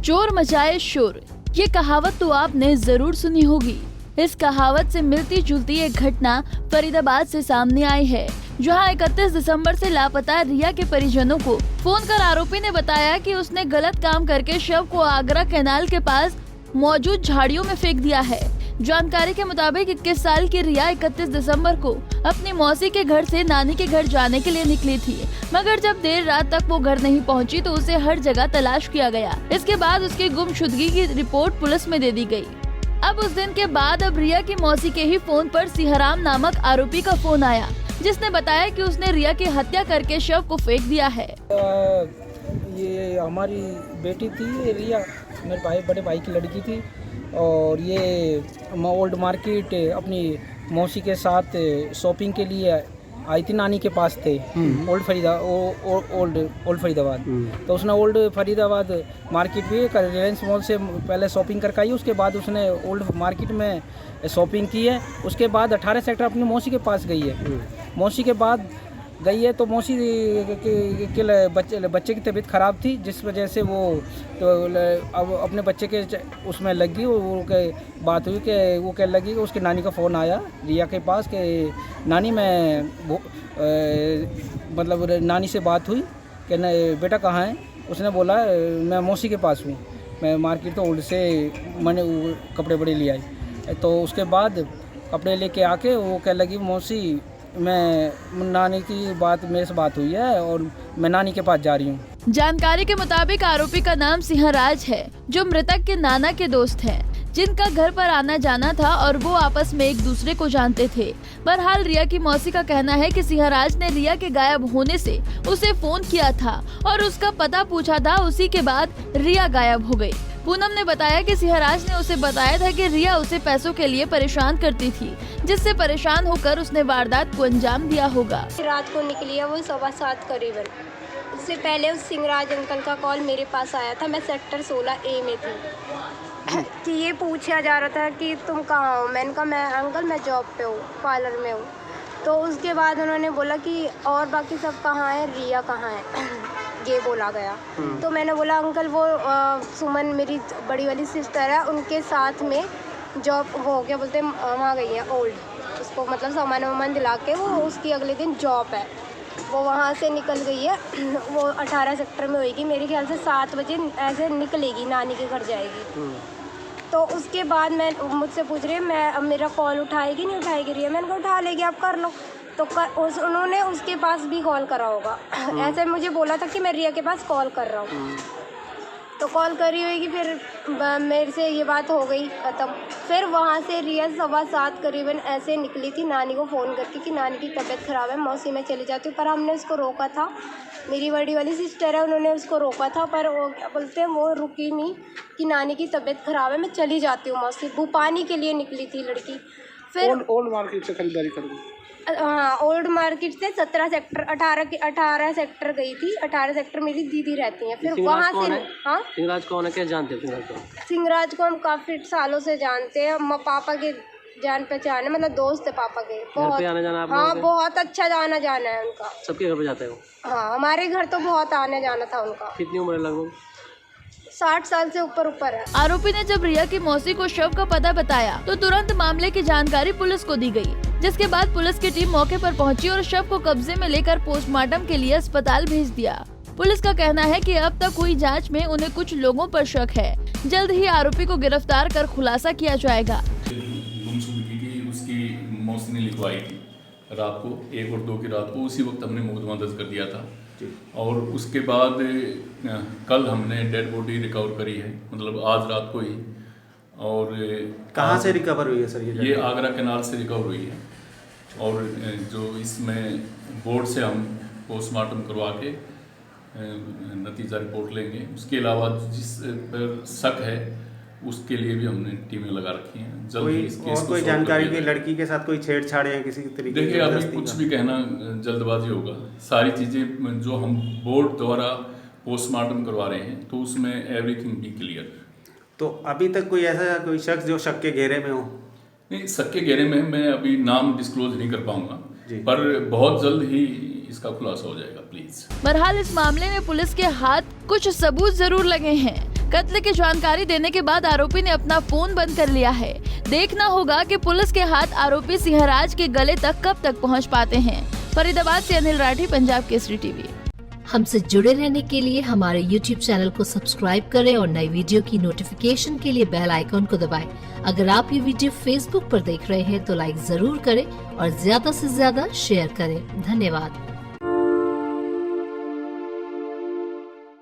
चोर मचाए शोर, ये कहावत तो आपने जरूर सुनी होगी। इस कहावत से मिलती जुलती एक घटना फरीदाबाद से सामने आई है, जहां 31 दिसंबर से लापता रिया के परिजनों को फोन कर आरोपी ने बताया कि उसने गलत काम करके शव को आगरा कैनाल के पास मौजूद झाड़ियों में फेंक दिया है। जानकारी के मुताबिक 21 साल की रिया 31 दिसंबर को अपनी मौसी के घर से नानी के घर जाने के लिए निकली थी, मगर जब देर रात तक वो घर नहीं पहुंची तो उसे हर जगह तलाश किया गया। इसके बाद उसकी गुमशुदगी की रिपोर्ट पुलिस में दे दी गई। अब उस दिन के बाद अब रिया की मौसी के ही फोन पर सिहराम नामक आरोपी का फोन आया, जिसने बताया कि उसने रिया की हत्या करके शव को फेंक दिया है। ये हमारी बेटी थी रिया, मेरे बड़े भाई की लड़की थी, और ये ओल्ड मार्केट अपनी मौसी के साथ शॉपिंग के लिए आई थी, नानी के पास थे ओल्ड फरीदाबाद। तो उसने ओल्ड फरीदाबाद मार्केट भी रिलायंस मॉल से पहले शॉपिंग करके आई, उसके बाद उसने ओल्ड मार्केट में शॉपिंग की है। उसके बाद 18 सेक्टर अपनी मौसी के पास गई है। मौसी के बाद गई है तो मौसी के बच्चे की तबीयत ख़राब थी, जिस वजह से वो तो अब अपने बच्चे के उसमें लगी। वो बात हुई कि वो कहने लगी कि उसकी नानी का फ़ोन आया रिया के पास कि नानी मैं मतलब नानी से बात हुई कि बेटा कहाँ है। उसने बोला मैं मौसी के पास हूँ, मैं मार्केट तो ओल्ड से मैंने कपड़े बड़े ले आई। तो उसके बाद कपड़े लेके आके वो कहने लगी मौसी मैं नानी की बात मेरे से बात हुई है और मैं नानी के पास जा रही हूँ। जानकारी के मुताबिक आरोपी का नाम सिंहराज है, जो मृतक के नाना के दोस्त हैं, जिनका घर पर आना जाना था और वो आपस में एक दूसरे को जानते थे। बहरहाल रिया की मौसी का कहना है कि सिंहराज ने रिया के गायब होने से उसे फोन किया था और उसका पता पूछा था, उसी के बाद रिया गायब हो गई। पूनम ने बताया कि सिंहराज ने उसे बताया था कि रिया उसे पैसों के लिए परेशान करती थी, जिससे परेशान होकर उसने वारदात को अंजाम दिया होगा। रात को निकली है वो 7:15 करीबन। उससे पहले उस सिंहराज अंकल का कॉल मेरे पास आया था, मैं सेक्टर 16A में थी कि ये पूछा जा रहा था कि तुम कहाँ हो। मैंने कहा मैं अंकल मैं जॉब पे हूँ, पार्लर में हूँ। तो उसके बाद उन्होंने बोला कि और बाकी सब कहाँ है, रिया कहाँ है, ये बोला गया। तो मैंने बोला अंकल वो सुमन मेरी बड़ी वाली सिस्टर है, उनके साथ में जॉब हो क्या बोलते हैं वहाँ गई है ओल्ड, उसको मतलब सामान वामान दिला के वो उसकी अगले दिन जॉब है, वो वहाँ से निकल गई है। वो 18 सेक्टर में होएगी, मेरे ख्याल से 7 बजे ऐसे निकलेगी, नानी के घर जाएगी। तो उसके बाद मैं मुझसे पूछ रही है मैं अब मेरा कॉल उठाएगी नहीं उठाएगी रिया। मैंने कहा उठा लेगी आप कर लो। तो उन्होंने उसके पास भी कॉल करा होगा। ऐसे मुझे बोला था कि मैं रिया के पास कॉल कर रहा हूँ, तो कॉल करी होगी। फिर मेरे से ये बात हो गई ख़त्म। फिर वहाँ से रिया 7:15 करीबन ऐसे निकली थी नानी को फ़ोन करके कि नानी की तबीयत ख़राब है, मौसी मैं चली जाती हूँ। पर हमने उसको रोका था, मेरी बड़ी वाली सिस्टर है, उन्होंने उसको रोका था, पर वो क्या बोलते हैं वो रुकी नहीं कि नानी की तबीयत ख़राब है मैं चली जाती हूँ मौसी। भूपानी के लिए निकली थी लड़की। फिर ओल्ड मार्केट से खरीदारी कर दी। हाँ ओल्ड मार्केट से 17 सेक्टर 18 सेक्टर गई थी। 18 सेक्टर मेरी दीदी रहती हैं। फिर वहाँ से हाँ सिंहराज कौन है, क्या जानते हैं सिंहराज को हम काफ़ी सालों से जानते हैं। पापा के जान पहचान है, मतलब दोस्त है पापा के। बहुत आना जाना हाँ बहुत अच्छा आना जाना है उनका, सबके घर पे जाते हो। हाँ हमारे घर तो बहुत आने जाना था उनका। कितनी उम्र है लगभग? 60 साल से ऊपर है। आरोपी ने जब रिया की मौसी को शव का पता बताया तो तुरंत मामले की जानकारी पुलिस को दी गई, जिसके बाद पुलिस की टीम मौके पर पहुंची और शव को कब्जे में लेकर पोस्टमार्टम के लिए अस्पताल भेज दिया। पुलिस का कहना है कि अब तक हुई जांच में उन्हें कुछ लोगों पर शक है। जल्द ही आरोपी को गिरफ्तार कर खुलासा किया जाएगा। गुमशुदगी की उसकी मौसी ने लिखवाई थी रात को 1 और 2 की रात को, उसी वक्त हमने मुकदमा दर्ज कर दिया था। और उसके बाद कल हमने डेड बॉडी रिकवर करी है, मतलब आज रात को ही। और कहाँ से रिकवर हुई है सर? ये आगरा कैनाल से रिकवर हुई है। और जो इसमें बोर्ड से हम पोस्टमार्टम करवा के नतीजा रिपोर्ट लेंगे। उसके अलावा जिस पर शक है उसके लिए भी हमने टीमें लगा रखी हैं। जल्द ही इस केस को कोई जानकारी की लड़की के साथ कोई छेड़छाड़ या किसी तरीके देखिए अभी कुछ भी कहना जल्दबाजी होगा। सारी चीज़ें जो हम बोर्ड द्वारा पोस्टमार्टम करवा रहे हैं तो उसमें एवरीथिंग बी क्लियर। तो अभी तक कोई ऐसा कोई शख्स जो शक के घेरे में हो? नहीं, शक के घेरे में मैं अभी नाम डिस्क्लोज नहीं कर पाऊंगा, पर बहुत जल्द ही इसका खुलासा हो जाएगा प्लीज। बहरहाल इस मामले में पुलिस के हाथ कुछ सबूत जरूर लगे हैं। कत्ल की जानकारी देने के बाद आरोपी ने अपना फोन बंद कर लिया है। देखना होगा कि पुलिस के हाथ आरोपी सिंहराज के गले तक कब तक पहुंच पाते हैं। फरीदाबाद से अनिल राठी, पंजाब केसरी टीवी। हमसे जुड़े रहने के लिए हमारे YouTube चैनल को सब्सक्राइब करें और नई वीडियो की नोटिफिकेशन के लिए बेल आइकॉन को दबाएं। अगर आप ये वीडियो Facebook पर देख रहे हैं तो लाइक जरूर करें और ज्यादा से ज्यादा शेयर करें। धन्यवाद।